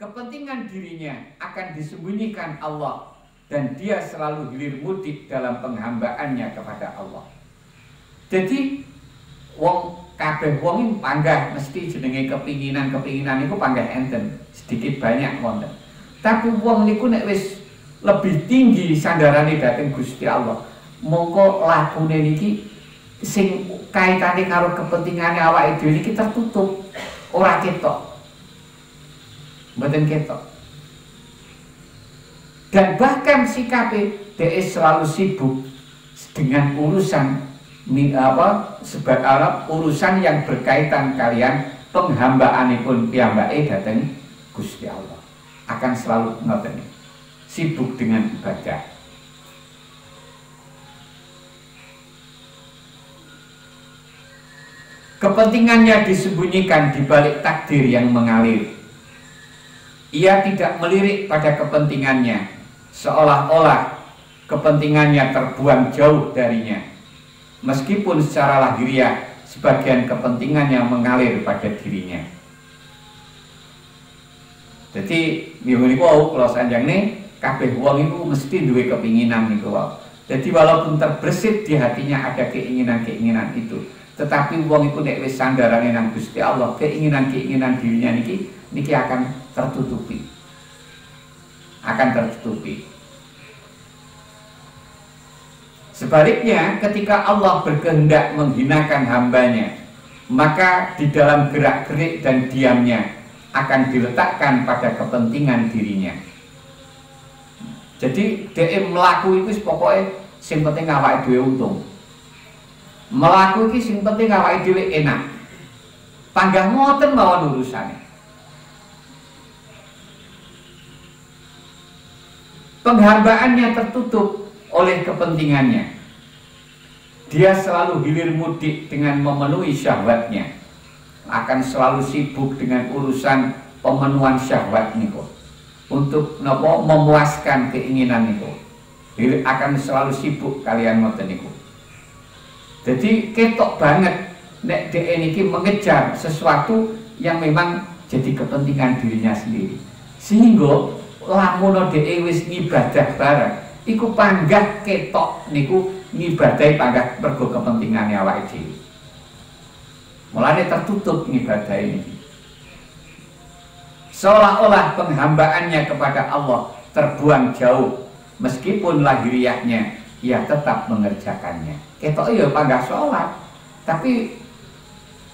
Kepentingan dirinya akan disembunyikan Allah, dan dia selalu hilir mudik dalam penghambaannya kepada Allah. Jadi wong kabeh wong panggah mesti jenenge kepinginan itu panggah enten, sedikit banyak wonten. Tapi wong niku nek wis lebih tinggi sandarane dhateng Gusti Allah, mongko lakune niki sing kaitane karo kepentingane awake dhewe niki tertutup, ora ketok. Mboten ketok. Dan bahkan sikape dia selalu sibuk dengan urusan urusan yang berkaitan kalian penghambaanipun piyambake dhateng Gusti Allah. Akan selalu ngoten, sibuk dengan ibadah. Kepentingannya disembunyikan di balik takdir yang mengalir. Ia tidak melirik pada kepentingannya, seolah-olah kepentingannya terbuang jauh darinya. Meskipun secara lahiriah sebagian kepentingannya mengalir pada dirinya. Jadi minggu niku kalau sanjangne kabeh wong iku mesti duwe kepinginan niku wae. Jadi walaupun terbersit di hatinya ada keinginan-keinginan itu, tetapi wong iku nek wis sandarane nang Gusti Allah, keinginan-keinginan dirinya niki akan tertutupi. Sebaliknya, ketika Allah berkehendak menghinakan hambanya, maka di dalam gerak-gerik dan diamnya akan diletakkan pada kepentingan dirinya. Jadi dia melaku itu pokoknya sing penting awake dhewe untung. Melaku iki sing penting awake dhewe enak. Panggah ngoten mawon urusane. Penghambaannya tertutup oleh kepentingannya. Dia selalu hilir mudik dengan memenuhi syahwatnya. Akan selalu sibuk dengan urusan pemenuhan syahwat niku. Untuk memuaskan keinginan niku. Akan selalu sibuk kalian ngoten niku. Jadi ketok banget nek dhek niki mengejar sesuatu yang memang jadi kepentingan dirinya sendiri. Sehingga lamun dhek wis ngibadah bareng, iku panggah ketok niku ngibadahi panggah mergo kepentingane awake dhewe. Mulane tertutup ngibadah ini. Seolah-olah penghambaannya kepada Allah terbuang jauh, meskipun lahiriahnya ia tetap mengerjakannya. Ketok ya panggah sholat, tapi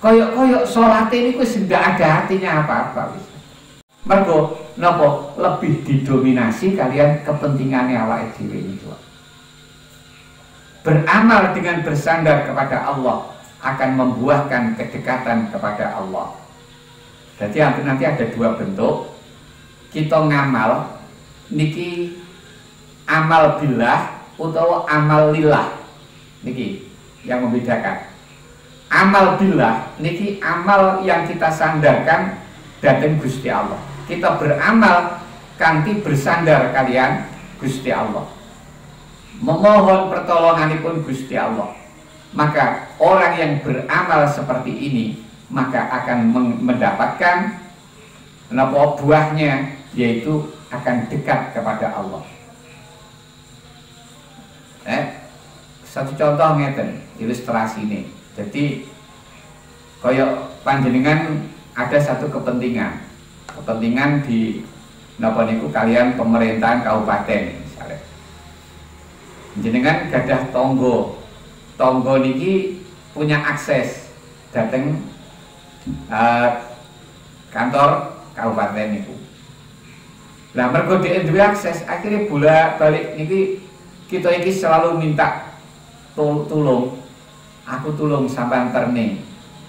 koyok-koyok sholat ini ndak ada artinya apa-apa. Mergo napa lebih didominasi kalian kepentingannya awake dhewe itu. Beramal dengan bersandar kepada Allah akan membuahkan kedekatan kepada Allah. Jadi nanti ada dua bentuk. Kita ngamal niki amal billah utawa amal lillah. Niki yang membedakan. Amal billah niki amal yang kita sandarkan dhateng Gusti Allah. Kita beramal kanthi bersandar kalian Gusti Allah, memohon pertolonganipun Gusti Allah. Maka orang yang beramal seperti ini maka akan mendapatkan buahnya, yaitu akan dekat kepada Allah. Satu contoh ngeten ilustrasi ini. Jadi koyok panjenengan ada satu kepentingan di napa niku kalian pemerintahan kabupaten misalnya. Jenengan gadah tonggo niki punya akses dateng kantor kabupaten niku. Lah mergo dhek duwe akses, akhirnya bolak-balik niki kita iki selalu minta tulung. Aku tulung sampean terne.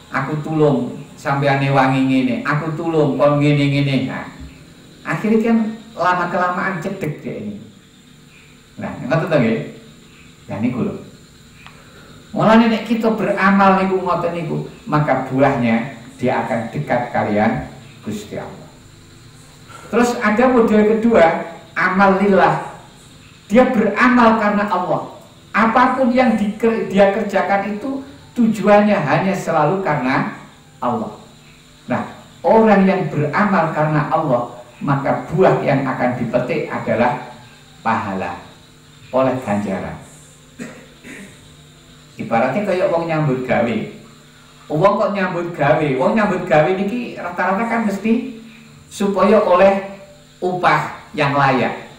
Aku tulung sampean wangi ngene. Aku tulung kon ngene-ngene. Nah, akhirnya kan lama kelamaan cedek dia ini. Nah, ngoten to nggih. Ya niku lho. Mulane nek kita beramal niku ngoten niku, maka buahnya dia akan dekat kalian Gusti Allah. Terus ada model kedua, amal lillah. Dia beramal karena Allah. Apapun yang dia kerjakan itu tujuannya hanya selalu karena Allah. Nah, orang yang beramal karena Allah, maka buah yang akan dipetik adalah pahala oleh ganjaran. Ibaratnya kayak wong nyambut gawe. Wong kok nyambut gawe? Wong nyambut gawe niki rata-rata kan mesti supaya oleh upah yang layak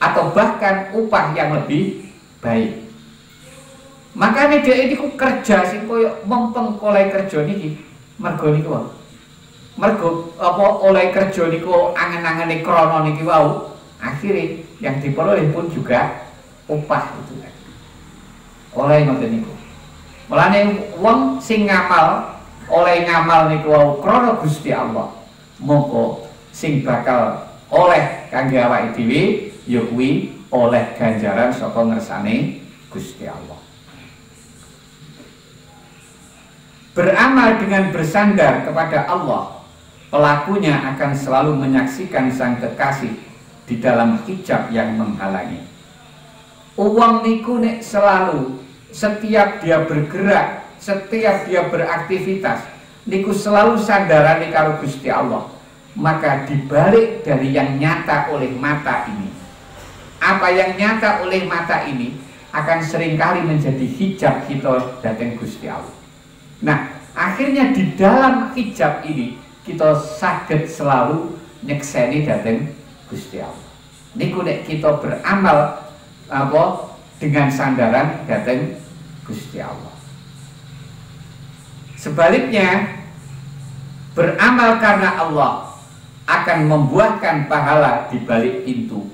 atau bahkan upah yang lebih baik. Makanya dia ini ku kerja sing koyo mempeng oleh kerja niki mergo niku. Mergo apa oleh kerja niku angen-angene krana niki wau, akhirnya yang diperoleh pun juga upah itu. Oleh ngoten niku. Mulane wong sing ngamal oleh ngamal niku wau krana Gusti Allah, moko sing bakal oleh kangge awake dhewe ya kuwi oleh ganjaran saka ngersane Gusti Allah. Beramal dengan bersandar kepada Allah, pelakunya akan selalu menyaksikan sang kekasih di dalam hijab yang menghalangi. Uang niku nek selalu setiap dia bergerak, setiap dia beraktivitas niku selalu sandarane karo Gusti Allah. Maka dibalik dari yang nyata oleh mata ini, apa yang nyata oleh mata ini akan seringkali menjadi hijab kita datang Gusti Allah. Nah, akhirnya di dalam hijab ini kita saged selalu nyekseni datang Gusti Allah. Niku nek kita beramal apa dengan sandaran datang Gusti Allah. Sebaliknya, beramal karena Allah akan membuahkan pahala di balik pintu.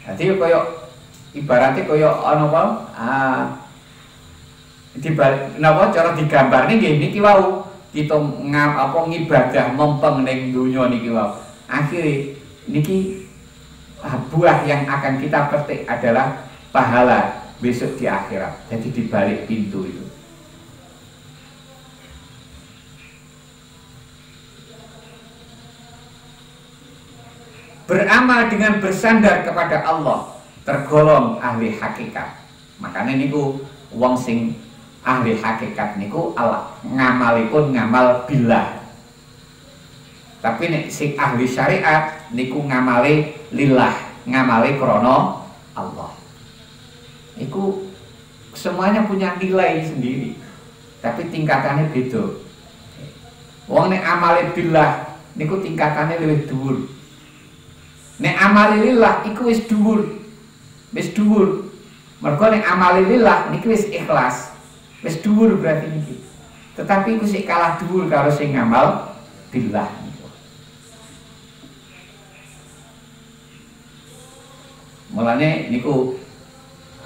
Jadi koyo ibaratnya koyo ana apa? Di balik napa cara digambarne nggih niki wau kita ngibadah mempeng ning donya niki wau. Akhire niki buah yang akan kita petik adalah pahala besok di akhirat. Jadi di balik pintu itu. Beramal dengan bersandar kepada Allah tergolong ahli hakikat. Makanya niku wong sing ahli hakikat niku ngamalipun ngamal billah. Tapi nek sing ahli syariat niku ngamale lillah, ngamale krana Allah. Iku semuanya punya nilai sendiri, tapi tingkatannya beda. Wong nek amale billah niku tingkatannya luwih dhuwur. Nek amale lillah iku wis dhuwur. Wis dhuwur. Mergo nek amale lillah niki wis ikhlas. Wis dhuwur berarti niki. Tetapi iku sik kalah dhuwur karo sing ngamal billah niku. Mulane niku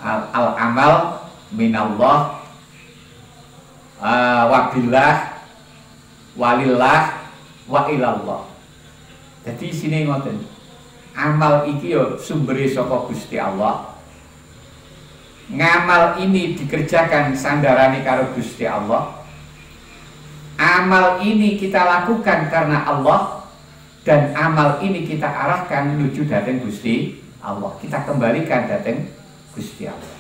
al amal minallah wa billah walillah wa ilallah. Jadi sini ngoten. Amal iki yo sumbere saka Gusti Allah. Ngamal ini dikerjakan sandarane karo Gusti Allah. Amal ini kita lakukan karena Allah, dan amal ini kita arahkan menuju datang Gusti Allah. Kita kembalikan datang Gusti Allah.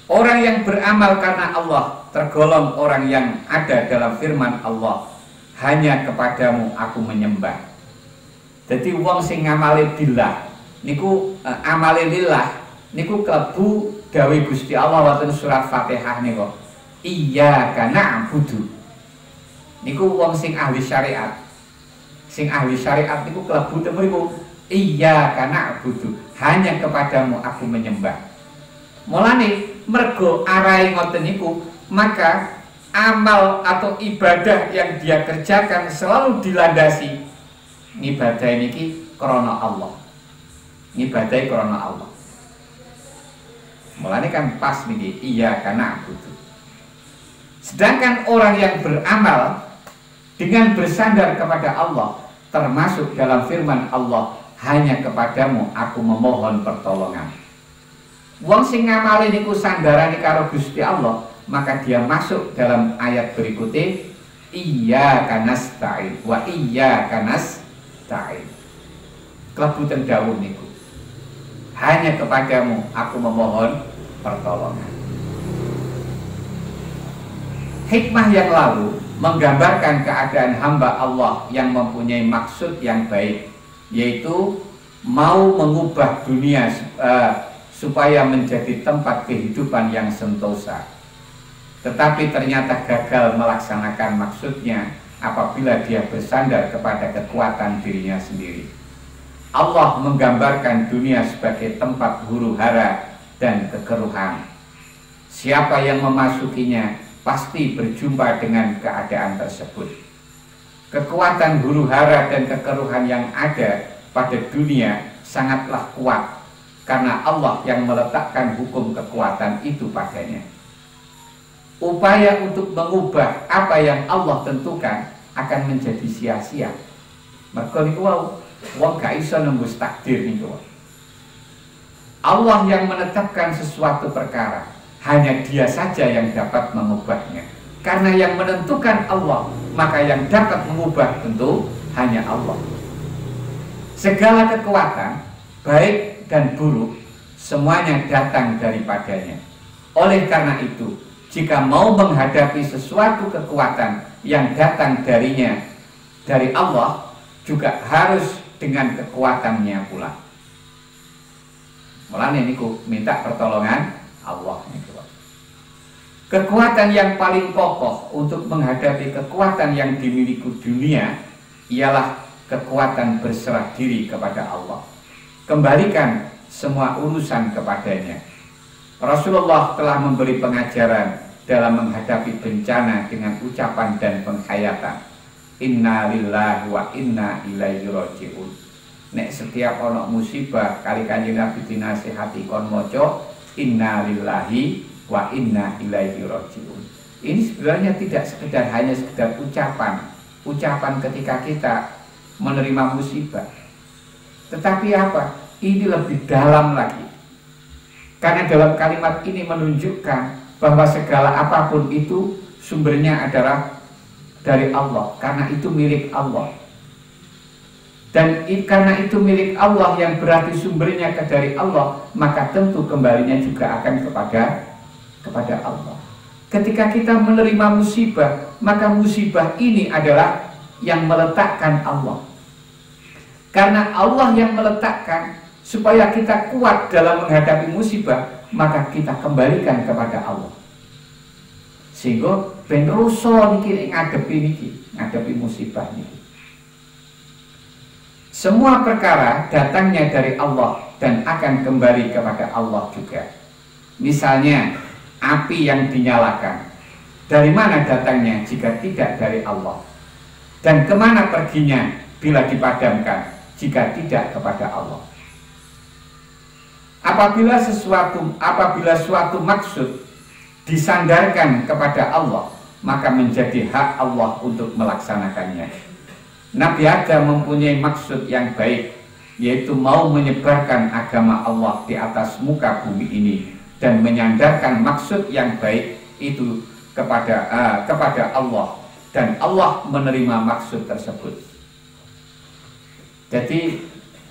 Orang yang beramal karena Allah tergolong orang yang ada dalam firman Allah, hanya kepadamu aku menyembah. Jadi wong sing ngamale billah niku amale lillah niku klebu dawuh Gusti Allah wonten surat Fatihah niku. Iyyaka na'budu. Niku wong sing ahli syariat. Sing ahli syariat niku klebu temu niku iyyaka na'budu, hanya kepadamu aku menyembah. Mulane mergo arahe ngoten niku, maka amal atau ibadah yang dia kerjakan selalu dilandasi ngibadah niki krana Allah. Ngibadah krana Allah. Mulane kan pas niki iyyaka na'budu. Sedangkan orang yang beramal dengan bersandar kepada Allah termasuk dalam firman Allah, hanya kepadamu aku memohon pertolongan. Wong sing ngamali niku sandarane karo Gusti Allah, maka dia masuk dalam ayat berikutnya, iyyaka nasta'in wa iyyaka nasta'in. Klebu dawuh niku, hanya kepadamu aku memohon pertolongan. Hikmah yang lalu menggambarkan keadaan hamba Allah yang mempunyai maksud yang baik, yaitu mau mengubah dunia supaya menjadi tempat kehidupan yang sentosa. Tetapi ternyata gagal melaksanakan maksudnya apabila dia bersandar kepada kekuatan dirinya sendiri. Allah menggambarkan dunia sebagai tempat huru-hara dan kekeruhan. Siapa yang memasukinya pasti berjumpa dengan keadaan tersebut. Kekuatan huru-hara dan kekeruhan yang ada pada dunia sangatlah kuat, karena Allah yang meletakkan hukum kekuatan itu padanya. Upaya untuk mengubah apa yang Allah tentukan akan menjadi sia-sia. Mergo niku wong gak iso nembus takdir niku. Allah yang menetapkan sesuatu perkara, hanya Dia saja yang dapat mengubahnya. Karena yang menentukan Allah, maka yang dapat mengubah tentu hanya Allah. Segala kekuatan, baik dan buruk, semuanya datang daripadanya. Oleh karena itu, jika mau menghadapi sesuatu kekuatan yang datang darinya, dari Allah, juga harus dengan kekuatannya pula. Mulane niku minta pertolongan Allah niku. Kekuatan yang paling kokoh untuk menghadapi kekuatan yang dimiliki dunia ialah kekuatan berserah diri kepada Allah. Kembalikan semua urusan kepadanya. Rasulullah telah memberi pengajaran dalam menghadapi bencana dengan ucapan dan penghayatan. Inna lillahi wa inna ilaihi raji'un. Nek setiap ono musibah kali Kanjeng Nabi dinasihati kon maca inna lillahi wa inna ilaihi raji'un. Ini sebenarnya tidak sekedar hanya sekedar ucapan ketika kita menerima musibah. Tetapi apa? Ini lebih dalam lagi. Karena dalam kalimat ini menunjukkan bahwa segala apapun itu sumbernya adalah dari Allah, karena itu milik Allah. Dan karena itu milik Allah yang berarti sumbernya dari Allah, maka tentu kembalinya juga akan kepada Allah. Ketika kita menerima musibah, maka musibah ini adalah yang meletakkan Allah. Karena Allah yang meletakkan supaya kita kuat dalam menghadapi musibah, maka kita kembalikan kepada Allah. Sehingga ben ruso niki ngadepi musibah niki. Semua perkara datangnya dari Allah dan akan kembali kepada Allah juga. Misalnya api yang dinyalakan, dari mana datangnya jika tidak dari Allah? Dan kemana perginya bila dipadamkan jika tidak kepada Allah? Apabila suatu maksud disandarkan kepada Allah, maka menjadi hak Allah untuk melaksanakannya. Nabi Adam mempunyai maksud yang baik, yaitu mau menyebarkan agama Allah di atas muka bumi ini dan menyandarkan maksud yang baik itu kepada Allah, dan Allah menerima maksud tersebut. Jadi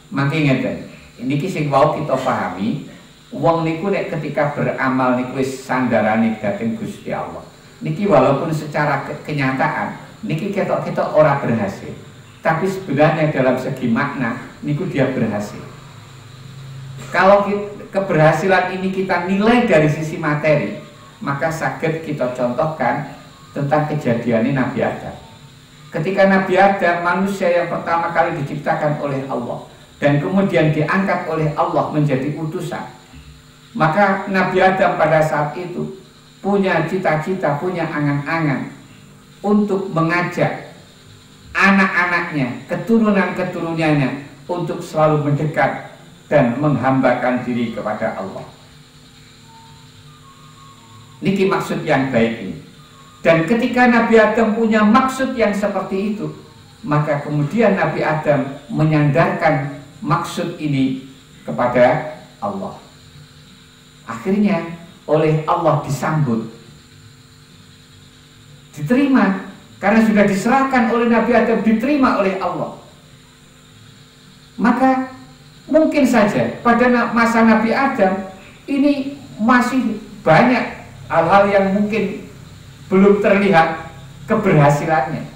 makin ngeten, ini sing wau kita pahami. Wong niku nek ketika beramal niku wis sandarane dhateng Gusti Allah. Niki walaupun secara kenyataan niki ketok-ketok ora berhasil, tapi sebenarnya dalam segi makna niku dia berhasil. Kalau keberhasilan ini kita nilai dari sisi materi, maka saged kita contohkan tentang kejadian Nabi Adam. Ketika Nabi Adam, manusia yang pertama kali diciptakan oleh Allah dan kemudian diangkat oleh Allah menjadi utusan, maka Nabi Adam pada saat itu punya cita-cita, punya angan-angan untuk mengajak anak-anaknya, keturunan-keturunannya untuk selalu mendekat dan menghambakan diri kepada Allah. Niki maksud yang baik ini. Dan ketika Nabi Adam punya maksud yang seperti itu, maka kemudian Nabi Adam menyandarkan maksud ini kepada Allah. Akhirnya oleh Allah disambut, diterima, karena sudah diserahkan oleh Nabi Adam, diterima oleh Allah. Maka mungkin saja pada masa Nabi Adam ini masih banyak hal-hal yang mungkin belum terlihat keberhasilannya.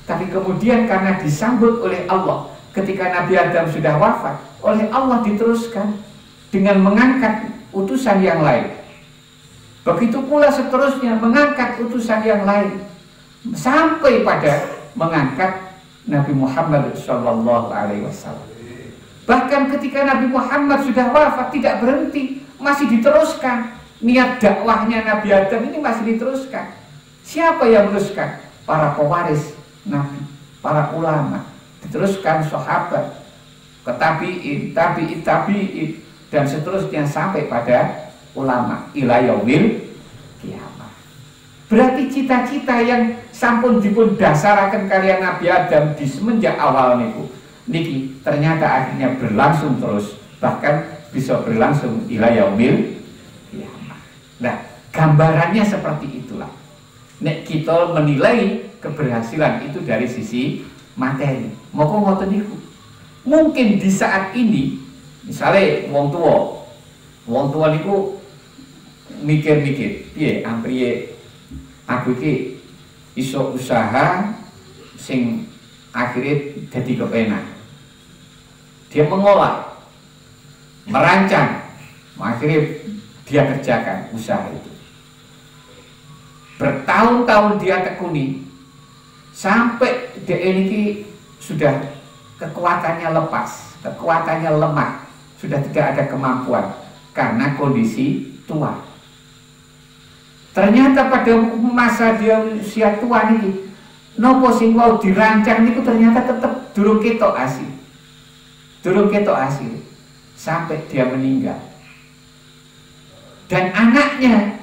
Tapi kemudian karena disambut oleh Allah ketika Nabi Adam sudah wafat, oleh Allah diteruskan dengan mengangkat utusan yang lain. Begitu pula seterusnya mengangkat utusan yang lain, sampai pada mengangkat Nabi Muhammad SAW. Bahkan ketika Nabi Muhammad sudah wafat tidak berhenti, masih diteruskan. Niat dakwahnya Nabi Adam ini masih diteruskan. Siapa yang meneruskan? Para pewaris Nabi, para ulama. Diteruskan sahabat, tabi'in, dan seterusnya sampai pada ulama ila yaumil kiamah. Berarti cita-cita yang sampun dipun dasaraken kalian Nabi Adam di semenjak awal niki ternyata akhirnya berlangsung terus, bahkan bisa berlangsung ila yaumil kiamah. Nah, gambarannya seperti itulah. Nek kita menilai keberhasilan itu dari sisi materi. Moko ngoten niku. Mungkin di saat ini, misalnya wong tua niku mikir-mikir, piye ampriye aku iki iso usaha sing akhirnya jadi kepenak. Dia mengolah, merancang, akhirnya dia kerjakan usaha itu. Bertahun-tahun dia tekuni sampai dia ini sudah kekuatannya lepas, kekuatannya lemah, sudah tidak ada kemampuan karena kondisi tua. Ternyata pada masa dia usia tua ini, nopo sing mau dirancang niku ternyata tetap durung ketok hasil. Durung ketok hasil sampai dia meninggal. Dan anaknya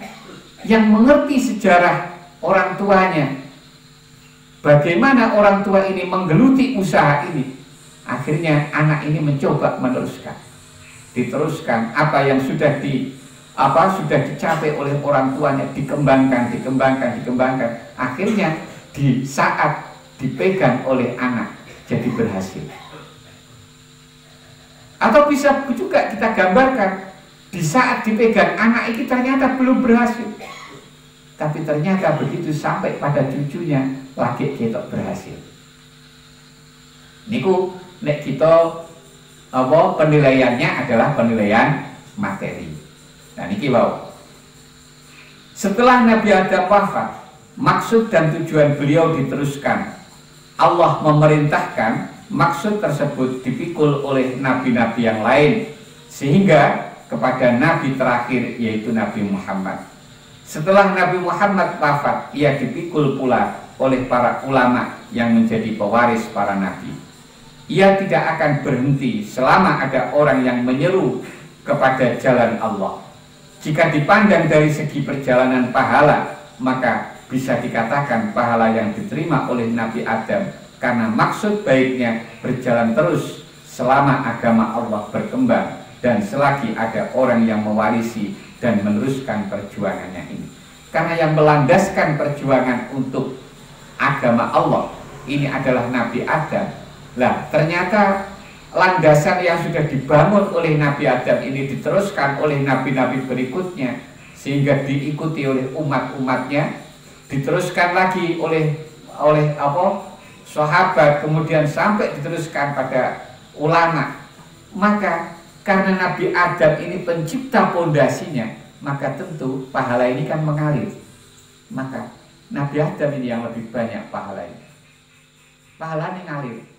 yang mengerti sejarah orang tuanya, bagaimana orang tua ini menggeluti usaha ini, akhirnya anak ini mencoba meneruskan. Diteruskan apa yang sudah dicapai oleh orang tuanya, dikembangkan. Akhirnya di saat dipegang oleh anak jadi berhasil. Atau bisa juga kita gambarkan di saat dipegang anak ini ternyata belum berhasil, tapi ternyata begitu sampai pada cucunya lagi ketok berhasil. Niku nek kita penilaiannya adalah penilaian materi. Nah niki wau. Setelah Nabi Adam wafat, maksud dan tujuan beliau diteruskan. Allah memerintahkan maksud tersebut dipikul oleh nabi-nabi yang lain sehingga kepada nabi terakhir yaitu Nabi Muhammad. Setelah Nabi Muhammad wafat, ia dipikul pula oleh para ulama yang menjadi pewaris para nabi. Ia tidak akan berhenti selama ada orang yang menyeru kepada jalan Allah. Jika dipandang dari segi perjalanan pahala, maka bisa dikatakan pahala yang diterima oleh Nabi Adam karena maksud baiknya berjalan terus selama agama Allah berkembang dan selagi ada orang yang mewarisi dan meneruskan perjuangannya ini. Karena yang melandaskan perjuangan untuk agama Allah ini adalah Nabi Adam. Lah, ternyata landasan yang sudah dibangun oleh Nabi Adam ini diteruskan oleh nabi-nabi berikutnya sehingga diikuti oleh umat-umatnya, diteruskan lagi oleh sahabat, kemudian sampai diteruskan pada ulama. Maka karena Nabi Adam ini pencipta pondasinya, maka tentu pahala ini kan mengalir. Maka Nabi Adam ini yang lebih banyak pahalanya. Pahalanya ngalir.